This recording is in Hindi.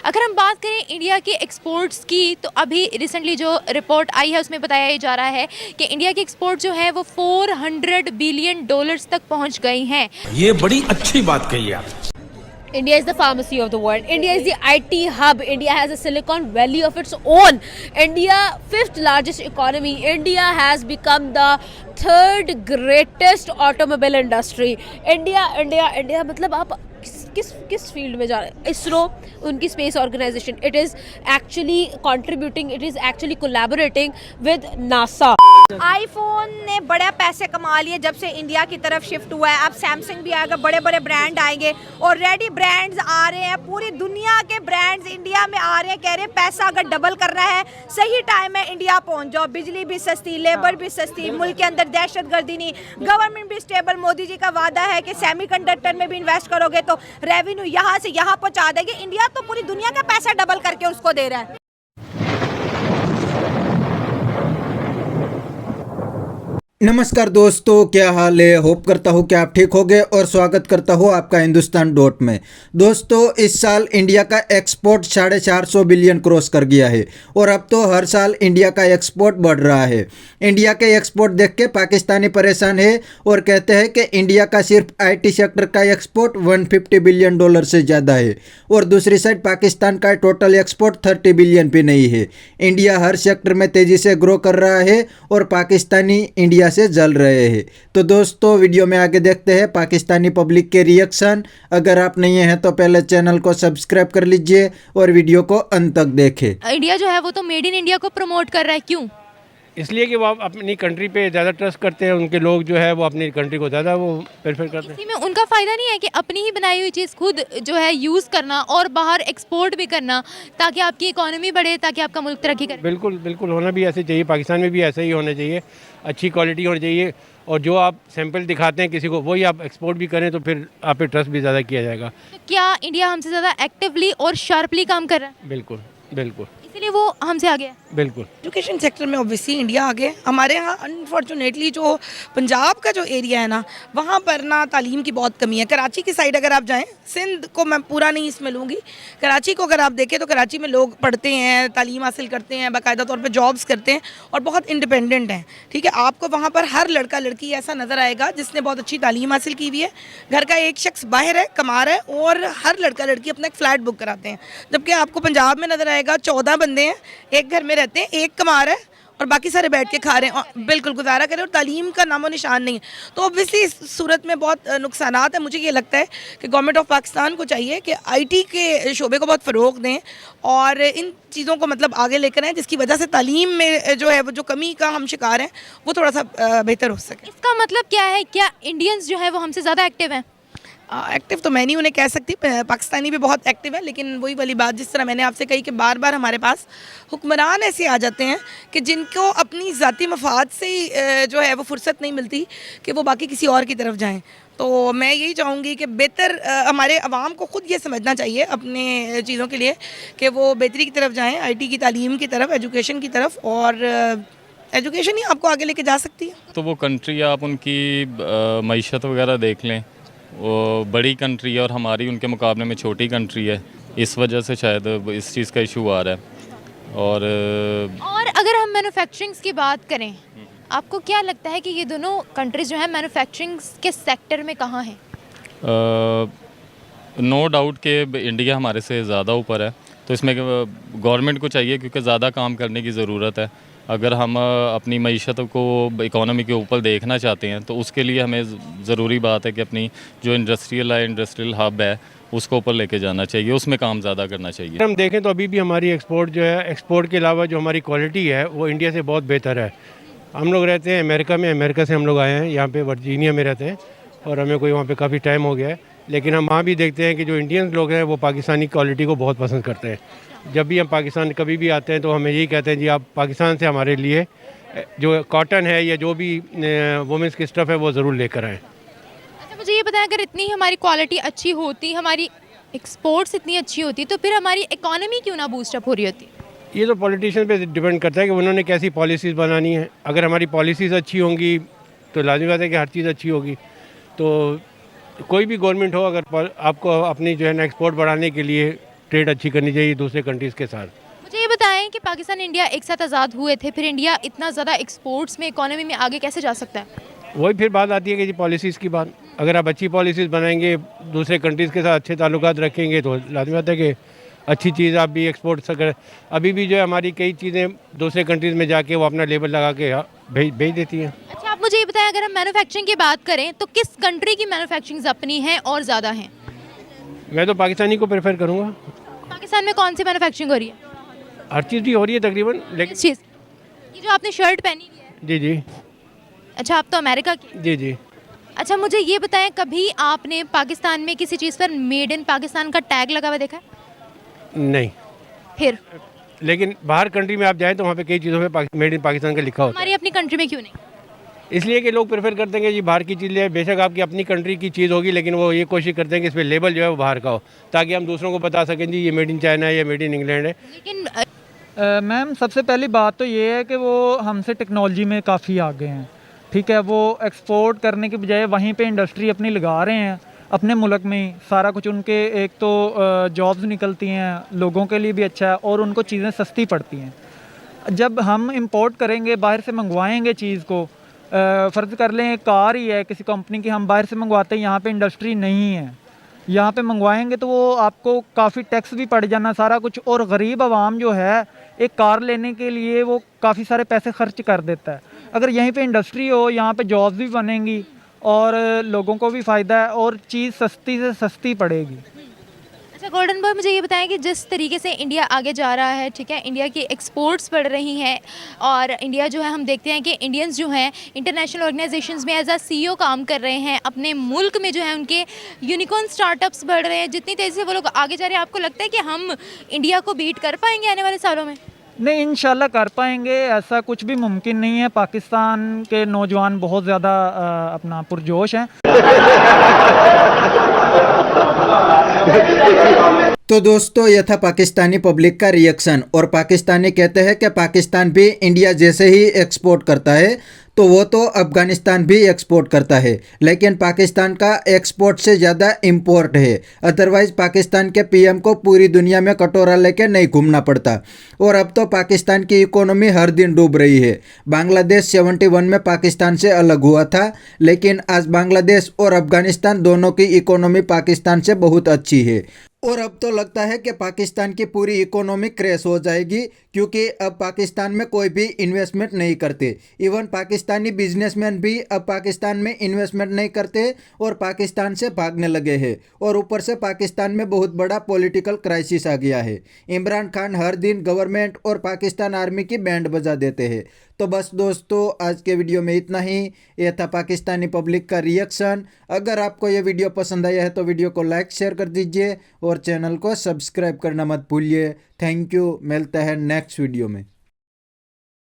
अगर हम बात करें इंडिया के एक्सपोर्ट्स की, तो अभी रिसेंटली जो रिपोर्ट आई है उसमें बताया जा रहा है कि इंडिया के एक्सपोर्ट जो है वो $400 बिलियन तक पहुंच गई हैं। ये बड़ी अच्छी बात कही आप। India is the pharmacy of the world. India is the IT hub. India has a Silicon Valley of its own. India, fifth largest economy. India has become the third greatest automobile industry. India मतलब आप किस फील्ड में जा रहे हैं? इसरो, उनकी space organisation, it is actually contributing, it is actually collaborating with NASA. IPhone ने बड़े पैसे कमा लिए जब से इंडिया की तरफ शिफ्ट हुआ है। अब सैमसंग भी आएगा, बड़े बड़े ब्रांड आएंगे, ऑलरेडी ब्रांड्स आ रहे हैं, पूरी दुनिया के ब्रांड्स इंडिया में आ रहे हैं। कह रहे हैं पैसा अगर डबल करना है, सही टाइम है इंडिया पहुंच जाओ। बिजली भी सस्ती, लेबर भी सस्ती, मुल्क के अंदर दहशतगर्दी नहीं, गवर्नमेंट भी स्टेबल। मोदी जी का वादा है कि सेमीकंडक्टर में भी इन्वेस्ट करोगे तो रेवेन्यू यहाँ से यहाँ पहुंचा देंगे। इंडिया तो पूरी दुनिया का पैसा डबल करके उसको दे रहा है। नमस्कार दोस्तों, क्या हाल है। होप करता हूँ कि आप ठीक होंगे और स्वागत करता हूँ आपका हिंदुस्तान डॉट में। दोस्तों, इस साल इंडिया का एक्सपोर्ट 450 बिलियन क्रॉस कर गया है और अब तो हर साल इंडिया का एक्सपोर्ट बढ़ रहा है। इंडिया के एक्सपोर्ट देख के पाकिस्तानी परेशान है और कहते हैं कि इंडिया का सिर्फ IT सेक्टर का एक्सपोर्ट $150 बिलियन से ज़्यादा है और दूसरी साइड पाकिस्तान का टोटल एक्सपोर्ट 30 बिलियन भी नहीं है। इंडिया हर सेक्टर में तेज़ी से ग्रो कर रहा है और पाकिस्तानी इंडिया से जल रहे हैं। तो दोस्तों, वीडियो में आगे देखते हैं पाकिस्तानी पब्लिक के रिएक्शन। अगर आप नहीं हैं तो पहले चैनल को सब्सक्राइब कर लीजिए और वीडियो को अंत तक देखें। इंडिया जो है वो तो मेड इन इंडिया को प्रमोट कर रहा है, क्यों? इसलिए कि वो अपनी कंट्री पे ज़्यादा ट्रस्ट करते हैं। उनके लोग जो है वो अपनी कंट्री को ज़्यादा वो प्रेफर करते हैं। इसी में उनका फ़ायदा नहीं है कि अपनी ही बनाई हुई चीज़ खुद जो है यूज़ करना और बाहर एक्सपोर्ट भी करना, ताकि आपकी इकोनॉमी बढ़े, ताकि आपका मुल्क तरक्की करे। बिल्कुल बिल्कुल होना भी ऐसे चाहिए। पाकिस्तान में भी ऐसा ही होना चाहिए, अच्छी क्वालिटी होनी चाहिए और जो आप सैंपल दिखाते हैं किसी को वही आप एक्सपोर्ट भी करें तो फिर आप पे ट्रस्ट भी ज़्यादा किया जाएगा। तो क्या इंडिया हमसे ज़्यादा एक्टिवली और शार्पली काम कर रहा है? बिल्कुल बिल्कुल, इसीलिए वो हमसे आगे है। बिल्कुल। एजुकेशन सेक्टर में ऑब्वियसली इंडिया आगे। हमारे यहाँ अनफॉर्चुनेटली जो पंजाब का जो एरिया है ना, वहाँ पर ना तालीम की बहुत कमी है। कराची की साइड अगर आप जाएं, सिंध को मैं पूरा नहीं इसमें लूँगी, कराची को अगर आप देखें तो कराची में लोग पढ़ते हैं, तालीम हासिल करते हैं, बाकायदा तौर पर जॉब्स करते हैं और बहुत इंडिपेंडेंट हैं। ठीक है, आपको वहाँ पर हर लड़का लड़की ऐसा नज़र आएगा जिसने बहुत अच्छी तालीम हासिल की हुई है। घर का एक शख्स बाहर है, कमा रहा है और हर लड़का लड़की अपना एक फ़्लैट बुक कराते हैं। जबकि आपको पंजाब में नज़र आएगा 14 बंदे हैं, एक घर में रहते हैं, एक कमा रहा है और बाकी सारे बैठ के खा रहे हैं और बिल्कुल गुजारा करें और तालीम का नामो निशान नहीं है। तो ऑब्वियसली इस सूरत में बहुत नुकसानात है। मुझे ये लगता है कि गवर्नमेंट ऑफ पाकिस्तान को चाहिए कि IT के शोबे को बहुत फ़रोग दें और इन चीज़ों को मतलब आगे लेकर आएँ, जिसकी वजह से तालीम में जो है वो जो कमी का हम शिकार हैं वो थोड़ा सा बेहतर हो सके। इसका मतलब क्या है? क्या इंडियंस जो है वो हमसे ज़्यादा एक्टिव हैं? एक्टिव तो मैं नहीं उन्हें कह सकती, पाकिस्तानी भी बहुत एक्टिव है, लेकिन वही वाली बात जिस तरह मैंने आपसे कही कि बार बार हमारे पास हुक्मरान ऐसे आ जाते हैं कि जिनको अपनी ज़ाती मफाद से ही जो है वो फुर्सत नहीं मिलती कि वो बाकी किसी और की तरफ जाएं। तो मैं यही चाहूँगी कि बेहतर हमारे अवाम को ख़ुद ये समझना चाहिए अपने चीज़ों के लिए कि वो बेहतरी की तरफ जाएँ, IT की तालीम की तरफ, एजुकेशन की तरफ, और एजुकेशन ही आपको आगे लेके जा सकती है। तो वो कंट्री आप उनकी मईशत वगैरह देख लें, वो बड़ी कंट्री है और हमारी उनके मुकाबले में छोटी कंट्री है। इस वजह से शायद इस चीज़ का इशू आ रहा है। और अगर हम मैन्युफैक्चरिंग की बात करें, आपको क्या लगता है कि ये दोनों कंट्रीज जो है मैन्युफैक्चरिंग के सेक्टर में कहाँ हैं? नो डाउट कि इंडिया हमारे से ज़्यादा ऊपर है। तो इसमें गवर्नमेंट को चाहिए, क्योंकि ज़्यादा काम करने की ज़रूरत है। अगर हम अपनी मईशत को इकोनॉमी के ऊपर देखना चाहते हैं तो उसके लिए हमें ज़रूरी बात है कि अपनी जो इंडस्ट्रियल हब है उसको ऊपर लेके जाना चाहिए, उसमें काम ज़्यादा करना चाहिए। हम देखें तो अभी भी हमारी एक्सपोर्ट जो है, एक्सपोर्ट के अलावा जो हमारी क्वालिटी है वो इंडिया से बहुत बेहतर है। हम लोग रहते हैं अमेरिका में, अमेरिका से हम लोग आए हैं, यहाँ पे वर्जीनिया में रहते हैं और हमें कोई वहाँ पे काफ़ी टाइम हो गया है, लेकिन हम वहाँ भी देखते हैं कि जो इंडियन लोग हैं वो पाकिस्तानी क्वालिटी को बहुत पसंद करते हैं। जब भी हम पाकिस्तान कभी भी आते हैं तो हमें यही कहते हैं जी आप पाकिस्तान से हमारे लिए जो कॉटन है या जो भी वुमेंस की स्टफ़ है वो ज़रूर लेकर आएँ। अच्छा, मुझे ये बताएं, अगर इतनी हमारी क्वालिटी अच्छी होती, हमारी एक्सपोर्ट्स इतनी अच्छी होती, तो फिर हमारी इकोनॉमी क्यों ना बूस्टअप हो रही होती? ये तो पॉलिटिशियन पे डिपेंड करता है कि उन्होंने कैसी पॉलिसीज़ बनानी है। अगर हमारी पॉलिसीज़ अच्छी होंगी तो लाज़मी बात है कि हर चीज़ अच्छी होगी। तो कोई भी गवर्नमेंट हो, अगर आपको अपनी जो है ना एक्सपोर्ट बढ़ाने के लिए ट्रेड अच्छी करनी चाहिए दूसरे कंट्रीज़ के साथ। मुझे ये बताएं कि पाकिस्तान इंडिया एक साथ आज़ाद हुए थे, फिर इंडिया इतना ज़्यादा एक्सपोर्ट्स में, इकोनॉमी में आगे कैसे जा सकता है? वही फिर बात आती है कि जी पॉलिसीज़ की बात, अगर आप अच्छी पॉलिसीज़ बनाएंगे, दूसरे कंट्रीज़ के साथ अच्छे ताल्लुकात रखेंगे तो लाज़मी बात है कि अच्छी चीज़ आप भी एक्सपोर्ट कर। अभी भी जो है हमारी कई चीज़ें दूसरे कंट्रीज़ में जाके वो अपना लेबल लगा के भेज देती हैं। अच्छा, आप मुझे ये बताएं, अगर हम मैन्युफैक्चरिंग की बात करें तो किस कंट्री की मैन्युफैक्चरिंग अपनी है और ज़्यादा है? मैं तो पाकिस्तानी को प्रेफर करूँगा। पाकिस्तान में कौन सी मैन्युफैक्चरिंग हो रही है? हर चीज़ की हो रही है तकरीबन, लेकिन किस चीज़? ये जो आपने शर्ट पहनी हुई है, जी जी अच्छा आप तो अमेरिका की। जी जी। अच्छा मुझे ये बताएं, कभी आपने पाकिस्तान में किसी चीज़ पर मेड इन पाकिस्तान का टैग लगा हुआ देखा है? नहीं, फिर लेकिन बाहर कंट्री में आप जाएँ तो वहाँ पे कई चीज़ों पे मेड इन पाकिस्तान का लिखा होता है। हमारी अपनी कंट्री में क्यों नहीं? इसलिए कि लोग प्रेफर करते हैं कि जी बाहर की चीज़ ले, बेशक आपकी अपनी कंट्री की चीज़ होगी लेकिन वो ये कोशिश करते हैं कि इस पर लेबल जो है वो बाहर का हो, ताकि हम दूसरों को बता सकें जी ये मेड इन चाइना है या मेड इन इंग्लैंड है। लेकिन मैम सबसे पहली बात तो ये है कि वो हमसे टेक्नोलॉजी में काफ़ी आगे हैं, ठीक है। वो एक्सपोर्ट करने की बजाय वहीं पे इंडस्ट्री अपनी लगा रहे हैं अपने मुल्क में ही, सारा कुछ उनके एक तो जॉब्स निकलती हैं, लोगों के लिए भी अच्छा है और उनको चीज़ें सस्ती पड़ती हैं। जब हम इंपोर्ट करेंगे, बाहर से मंगवाएंगे चीज़ को, फ़र्ज़ कर लें एक कार ही है किसी कंपनी की, हम बाहर से मंगवाते हैं, यहाँ पे इंडस्ट्री नहीं है, यहाँ पे मंगवाएंगे तो वो आपको काफ़ी टैक्स भी पड़ जाना सारा कुछ, और गरीब आवाम जो है एक कार लेने के लिए वो काफ़ी सारे पैसे खर्च कर देता है। अगर यहीं पे इंडस्ट्री हो, यहाँ पे जॉब्स भी बनेंगी और लोगों को भी फ़ायदा है और चीज़ सस्ती से सस्ती पड़ेगी। अच्छा गोल्डन बॉय, मुझे ये बताएं कि जिस तरीके से इंडिया आगे जा रहा है, ठीक है, इंडिया की एक्सपोर्ट्स बढ़ रही हैं और इंडिया जो है हम देखते हैं कि इंडियंस जो हैं इंटरनेशनल ऑर्गेनाइजेशंस में एज अ सीईओ काम कर रहे हैं, अपने मुल्क में जो है उनके यूनिकॉर्न स्टार्टअप्स बढ़ रहे हैं, जितनी तेज़ी से वो लोग आगे जा रहे हैं, आपको लगता है कि हम इंडिया को बीट कर पाएंगे आने वाले सालों में? नहीं, इंशाल्लाह कर पाएंगे, ऐसा कुछ भी मुमकिन नहीं है। पाकिस्तान के नौजवान बहुत ज़्यादा अपना पुरजोश हैं। तो दोस्तों ये था पाकिस्तानी पब्लिक का रिएक्शन, और पाकिस्तानी कहते हैं कि पाकिस्तान भी इंडिया जैसे ही एक्सपोर्ट करता है तो वो तो अफगानिस्तान भी एक्सपोर्ट करता है, लेकिन पाकिस्तान का एक्सपोर्ट से ज़्यादा इंपोर्ट है। अदरवाइज़ पाकिस्तान के पीएम को पूरी दुनिया में कटोरा लेके नहीं घूमना पड़ता। और अब तो पाकिस्तान की इकोनॉमी हर दिन डूब रही है। बांग्लादेश 71 में पाकिस्तान से अलग हुआ था, लेकिन आज बांग्लादेश और अफगानिस्तान दोनों की इकोनॉमी पाकिस्तान से बहुत अच्छी है। और अब तो लगता है कि पाकिस्तान की पूरी इकोनॉमी क्रैश हो जाएगी, क्योंकि अब पाकिस्तान में कोई भी इन्वेस्टमेंट नहीं करते। इवन पाकिस्तानी बिजनेसमैन भी अब पाकिस्तान में इन्वेस्टमेंट नहीं करते और पाकिस्तान से भागने लगे हैं। और ऊपर से पाकिस्तान में बहुत बड़ा पॉलिटिकल क्राइसिस आ गया है। इमरान खान हर दिन गवर्नमेंट और पाकिस्तान आर्मी की बैंड बजा देते हैं। तो बस दोस्तों आज के वीडियो में इतना ही। यह था पाकिस्तानी पब्लिक का रिएक्शन। अगर आपको यह वीडियो पसंद आया है तो वीडियो को लाइक शेयर कर दीजिए और चैनल को सब्सक्राइब करना मत भूलिए। थैंक यू, मिलते हैं नेक्स्ट वीडियो में।